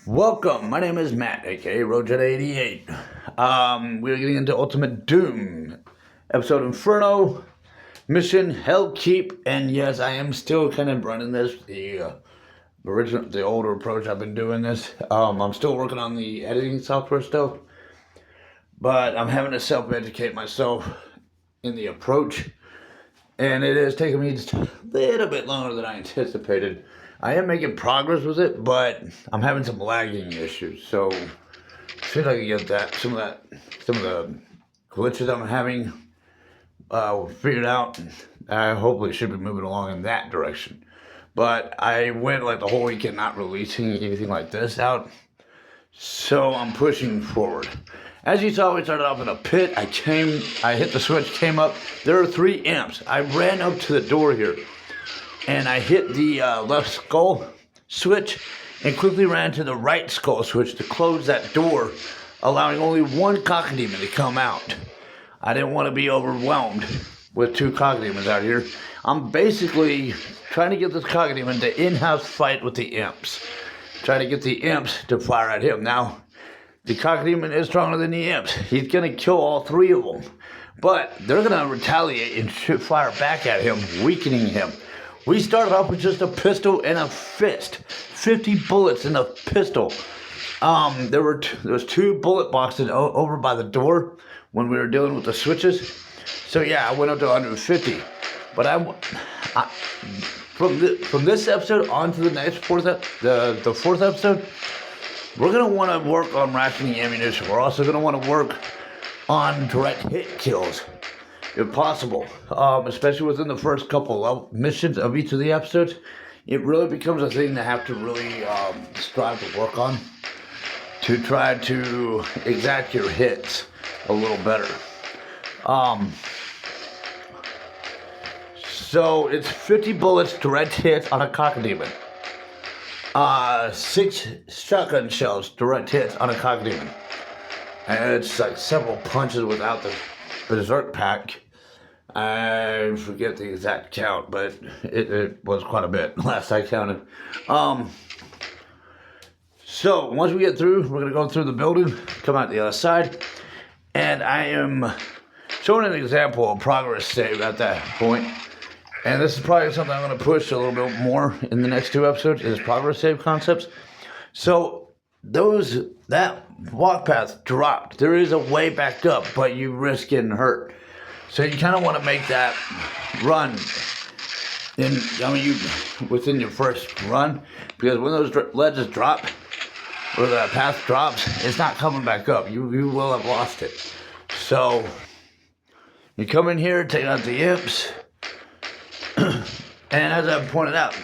Welcome, my name is Matt, aka Rojet88. We're getting into Ultimate Doom, episode Inferno, mission Hellkeep, and yes, I am still kind of running this, the older approach I've been doing this. I'm still working on the editing software stuff, but I'm having to self-educate myself in the approach, and it is taking me just a little bit longer than I anticipated. I am making progress with it, but I'm having some lagging issues. So, as soon as I can get that, some of the glitches I'm having figured out, I hopefully should be moving along in that direction. But I went like the whole weekend not releasing anything like this out, so I'm pushing forward. As you saw, we started off in a pit. I hit the switch, came up. There are 3 imps. I ran up to the door here, and I hit the left skull switch and quickly ran to the right skull switch to close that door, allowing only 1 cockademon to come out. I didn't want to be overwhelmed with 2 cockademons out here. I'm basically trying to get this cockademon to in-house fight with the imps. Try to get the imps to fire at him. Now, the cockademon is stronger than the imps. He's going to kill all 3 of them. But they're going to retaliate and fire back at him, weakening him. We started off with just a pistol and a fist. 50 bullets in a pistol. There was 2 bullet boxes over by the door when we were dealing with the switches. So yeah, I went up to 150. But from this episode on to the next the 4th episode, we're gonna want to work on rationing ammunition. We're also gonna want to work on direct hit kills, if possible, especially within the first couple of missions of each of the episodes. It really becomes a thing to have to really strive to work on to try to exact your hits a little better. So it's 50 bullets direct hits on a cockademon. 6 shotgun shells direct hits on a cockademon. And it's like several punches without the berserk pack. I forget the exact count, but it was quite a bit last I counted. So once we get through, we're going to go through the building, come out the other side, and I am showing an example of progress save at that point. And this is probably something I'm going to push a little bit more in the next 2 episodes, is progress save concepts. So that walk path dropped. There is a way back up, but you risk getting hurt. So you kind of want to make that run within your first run, because when those ledges drop, or the path drops, it's not coming back up. You will have lost it. So you come in here, take out the imps, and as I pointed out,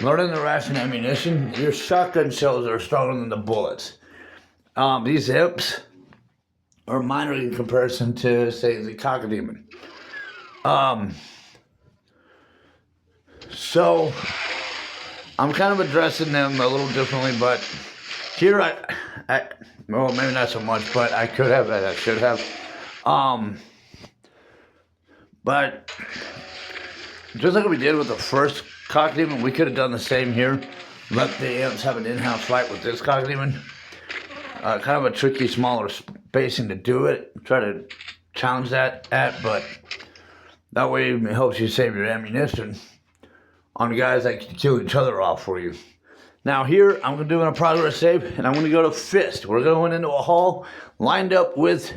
learning to ration ammunition, your shotgun shells are stronger than the bullets. These imps are minor in comparison to, say, the cockademon. So I'm kind of addressing them a little differently, but here well, maybe not so much, but I could have, I should have. But just like we did with the first cockademon, we could have done the same here. Let the imps have an in-house fight with this cockademon. Kind of a tricky, smaller spacing to do it. Try to challenge that but that way it helps you save your ammunition on guys that can kill each other off for you. Now here, I'm doing a progress save, and I'm going to go to fist. We're going into a hall lined up with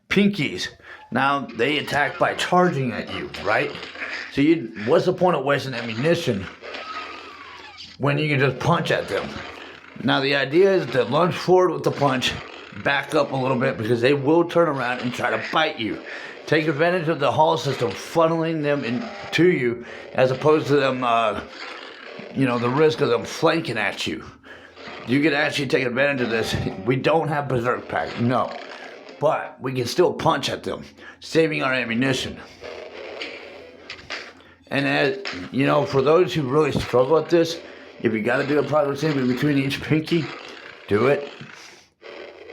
pinkies. Now, they attack by charging at you, right? So what's the point of wasting ammunition when you can just punch at them? Now, the idea is to lunge forward with the punch, back up a little bit, because they will turn around and try to bite you. Take advantage of the hall system, funneling them into you, as opposed to them, the risk of them flanking at you. You can actually take advantage of this. We don't have berserk pack, no. But we can still punch at them, saving our ammunition. And for those who really struggle at this, if you got to do a progress save in between each pinky, do it.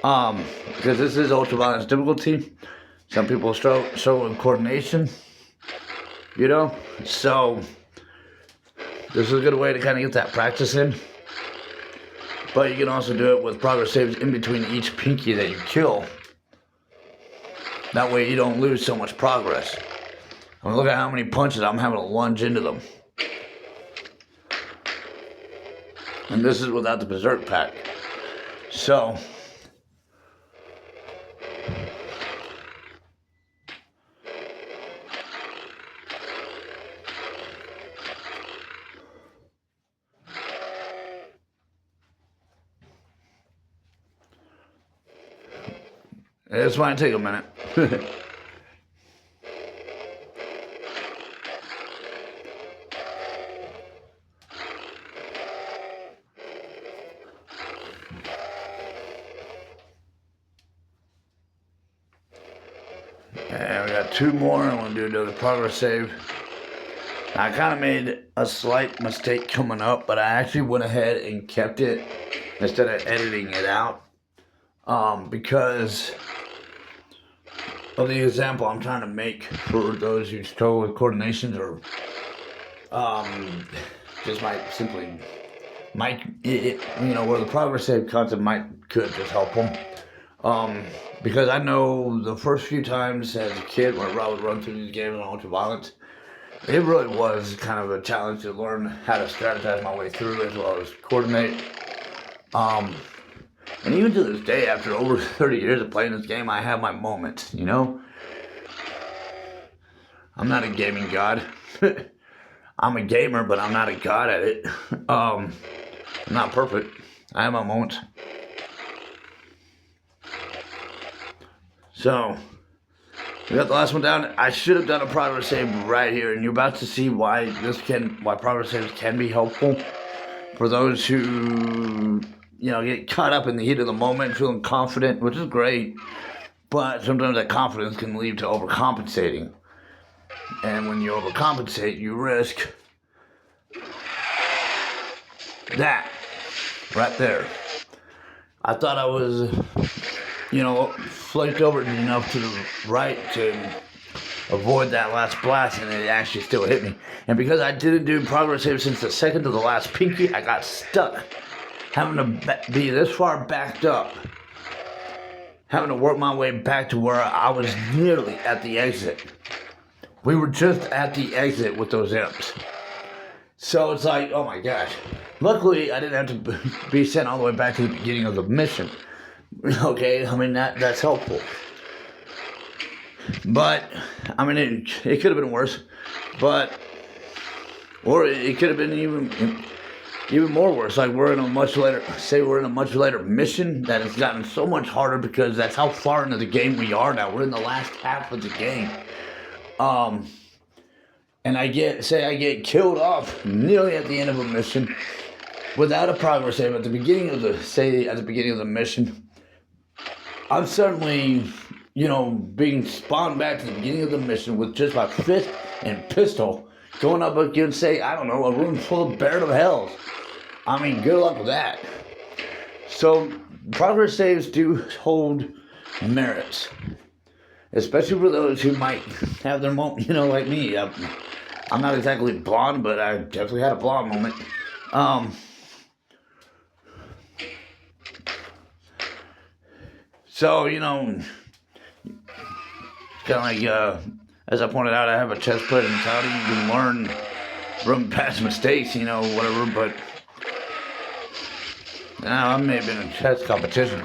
Because this is ultra violence difficulty. Some people struggle with coordination. So this is a good way to kind of get that practice in. But you can also do it with progress saves in between each pinky that you kill. That way you don't lose so much progress. I mean, look at how many punches I'm having to lunge into them. And this is without the Berserk pack. So, this might take a minute. And we got 2 more. I'm going to do another progress save. I kind of made a slight mistake coming up, but I actually went ahead and kept it instead of editing it out. Because of the example I'm trying to make for those who struggle with coordinations or just might simply where the progress save concept could just help them. Because I know the first few times as a kid when I would run through these games on ultra-violence, it really was kind of a challenge to learn how to strategize my way through as well as coordinate. And even to this day, after over 30 years of playing this game, I have my moments, you know? I'm not a gaming god. I'm a gamer, but I'm not a god at it. I'm not perfect. I have my moments. So, we got the last one down. I should have done a progress save right here, and you're about to see why progress saves can be helpful for those who, get caught up in the heat of the moment, feeling confident, which is great, but sometimes that confidence can lead to overcompensating. And when you overcompensate, you risk that right there. I thought I was, flaked over enough to the right to avoid that last blast, and it actually still hit me. And because I didn't do progress save since the second to the last pinky, I got stuck. Having to be this far backed up. Having to work my way back to where I was nearly at the exit. We were just at the exit with those imps. So it's like, oh my gosh. Luckily, I didn't have to be sent all the way back to the beginning of the mission. Okay, I mean, that's helpful. But, I mean, it could have been worse. Or it could have been even more worse. Like we're in a much later mission that has gotten so much harder because that's how far into the game we are now. We're in the last half of the game. And I get killed off nearly at the end of a mission without a progress save at the beginning of the mission. I'm suddenly, being spawned back to the beginning of the mission with just my fist and pistol going up against, a room full of bear of hells. I mean, good luck with that. So, progress saves do hold merits. Especially for those who might have their moment, like me. I'm not exactly blonde, but I definitely had a blonde moment. So, kind of like, as I pointed out, I have a chest plate mentality. You can learn from past mistakes, whatever, but I may have been in chess competitions,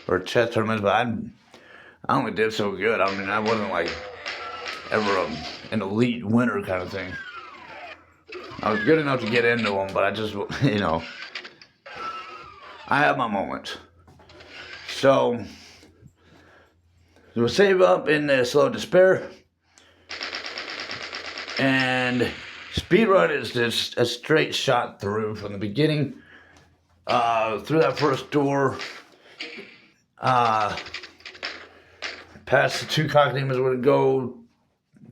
or chess tournaments, but I only did so good. I mean, I wasn't like ever an elite winner kind of thing. I was good enough to get into them, but I just, I have my moments. So, we'll save up in the Slow Despair. And Speedrun is just a straight shot through from the beginning. Through that first door. Past the 2 cockdemons, we're going to go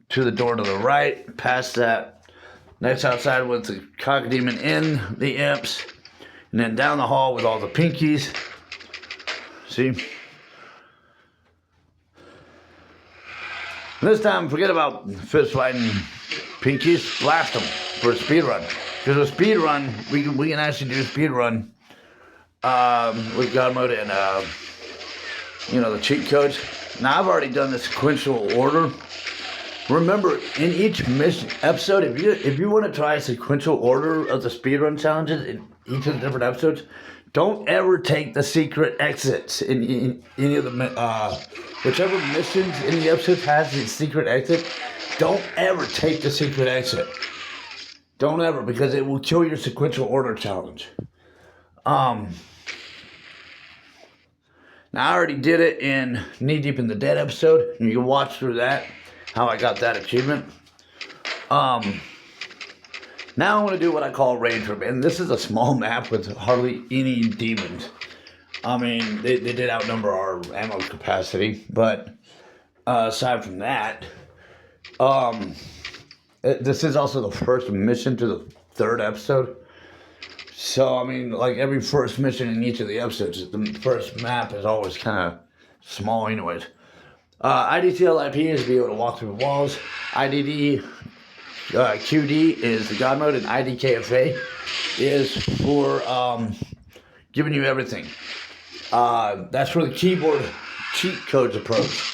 to the door to the right. Past that. Next outside with the cockdemon in the imps. And then down the hall with all the pinkies. See? This time, forget about fist fighting pinkies. Blast them for a speedrun. Because a speedrun, we can actually do a speedrun with God mode and the cheat codes. Now I've already done the sequential order. Remember, in each mission episode, if you want to try a sequential order of the speedrun challenges in each of the different episodes, don't ever take the secret exits in any of the whichever missions in the episode has the secret exit. Don't ever take the secret exit. Don't ever, because it will kill your sequential order challenge. Now I already did it in Knee Deep in the Dead episode. You can watch through that, how I got that achievement. Now I want to do what I call Rage Room, and this is a small map with hardly any demons. I mean, they did outnumber our ammo capacity, but aside from that, this is also the first mission to the third episode. So, I mean, like every first mission in each of the episodes, the first map is always kind of small anyways. IDCLIP is to be able to walk through walls. IDD QD is the God mode, and IDKFA is for giving you everything. That's for the keyboard cheat codes approach.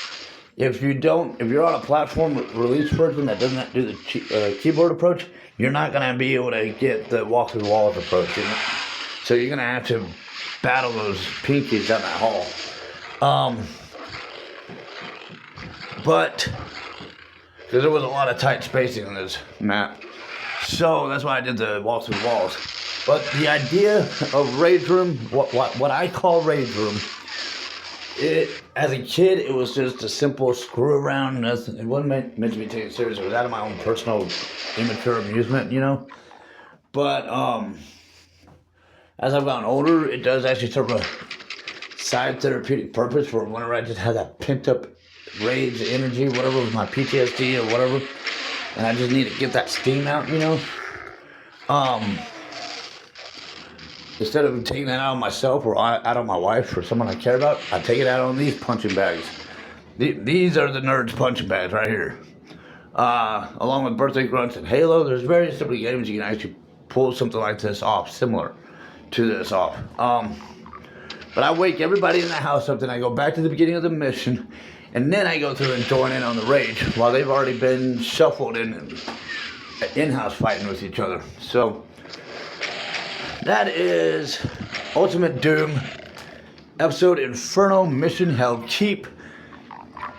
If you're on a platform release version that doesn't do the keyboard approach, you're not going to be able to get the walk through walls approach. So you're going to have to battle those pinkies down that hall. But because there was a lot of tight spacing in this map, so that's why I did the walk through walls. But the idea of Rage Room, what I call Rage Room, as a kid, it was just a simple screw around. It wasn't meant to be taken serious. It was out of my own personal immature amusement, But as I've gotten older, it does actually serve a side therapeutic purpose for whenever I just have that pent up rage, energy, whatever, with my PTSD or whatever, and I just need to get that steam out, Instead of taking that out on myself or out on my wife or someone I care about, I take it out on these punching bags. These are the nerds punching bags right here. Along with Birthday Grunts and Halo, there's various different games you can actually pull something like this off, similar to this off. But I wake everybody in the house up, then I go back to the beginning of the mission, and then I go through and join in on the rage while they've already been shuffled in-house fighting with each other. So that is Ultimate Doom, episode Inferno, mission Hell Keep,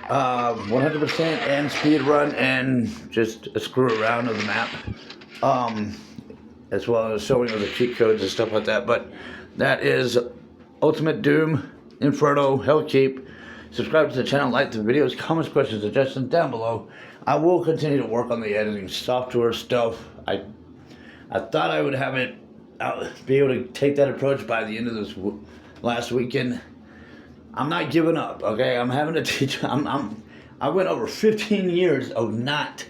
100% and speedrun and just a screw around of the map, as well as showing of the cheat codes and stuff like that. But that is Ultimate Doom, Inferno, Hell Keep. Subscribe to the channel, like the videos, comments, questions, suggestions down below. I will continue to work on the editing software stuff. I thought I would have it be able to take that approach by the end of this last weekend. I'm not giving up, okay? I'm having to teach. I went over 15 years of not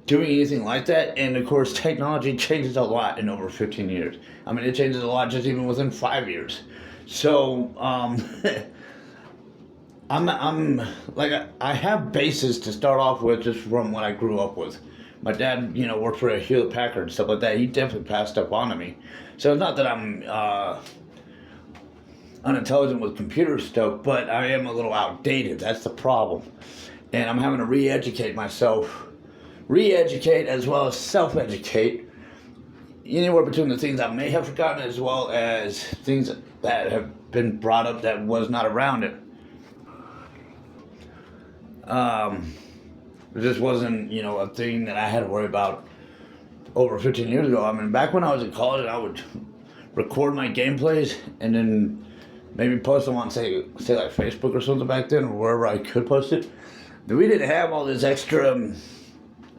doing anything like that, and of course, technology changes a lot in over 15 years. I mean, it changes a lot just even within 5 years. So, I have bases to start off with just from what I grew up with. My dad, worked for a Hewlett Packard and stuff like that. He definitely passed stuff on to me. So it's not that I'm unintelligent with computer stuff, but I am a little outdated. That's the problem. And I'm having to re-educate myself. Re-educate as well as self-educate. Anywhere between the things I may have forgotten as well as things that have been brought up that was not around it. It just wasn't, a thing that I had to worry about over 15 years ago. I mean, back when I was in college, I would record my gameplays and then maybe post them on, say like Facebook or something back then, or wherever I could post it. But we didn't have all this extra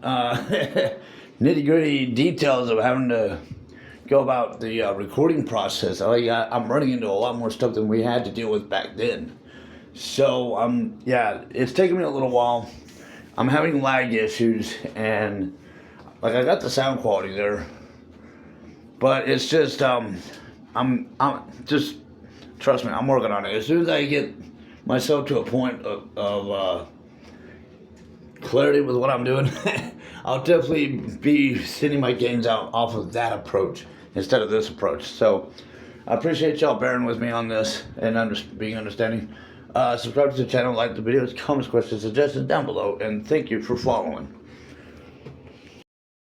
nitty-gritty details of having to go about the recording process. I'm running into a lot more stuff than we had to deal with back then. So, it's taken me a little while. I'm having lag issues, and I got the sound quality there, but it's just I'm just trust me, I'm working on it. As soon as I get myself to a point of clarity with what I'm doing, I'll definitely be sending my games out off of that approach instead of this approach. So I appreciate y'all bearing with me on this and being understanding. Subscribe to the channel, like the videos, comments, questions, suggestions down below, and thank you for following.